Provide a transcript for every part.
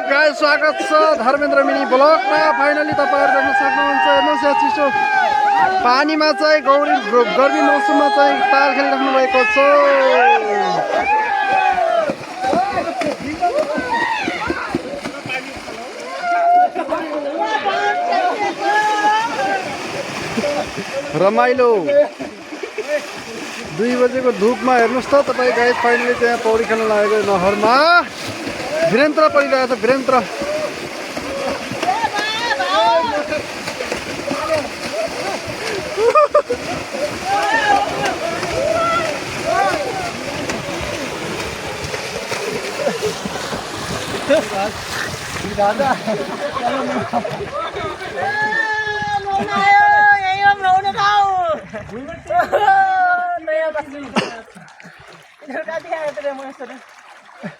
Guys स्वागत छ Dharmendra mini ब्लगमा। Finally तपाईहरु देख्न सक्नुहुन्छ हेर्नुस् यहाँ चिसो पानीमा चाहिँ गर्मी मौसममा चाहिँ ताल खेलिराख्नु भएको छ। रमाइलो 2 बजेको धुपमा हेर्नुस् त तपाई गाइस फाइनली त्यहाँ पौडी खेल्न लागेको नहरमा वीरेन्द्र परिरहेको छ। वीरेन्द्र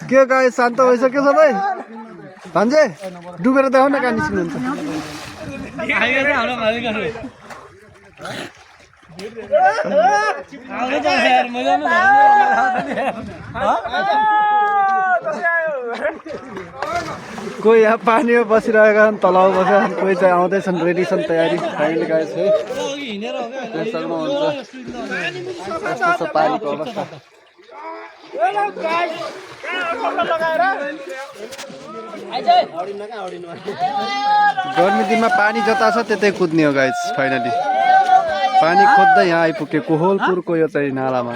के गाइस शान्त भइसक्यो सबै भन्छ डुबेर देखाउन कहाँ निस्किनुहुन्छ। कोही यहाँ पानीमा बसिरहेका छन्, तलाउ बसेका छन्, कोही चाहिँ आउँदैछन्, रेडी छन्, तयारी फाइनली गाइस है सक्नुहुन्छ। यस्तो छ पानीको अवस्था। गर्मी दिनमा पानी जता छ त्यतै कुद्ने हो गाइस। फाइनली पानी खोज्दै यहाँ आइपुग्यो कोहलपुरको यो चाहिँ नालामा।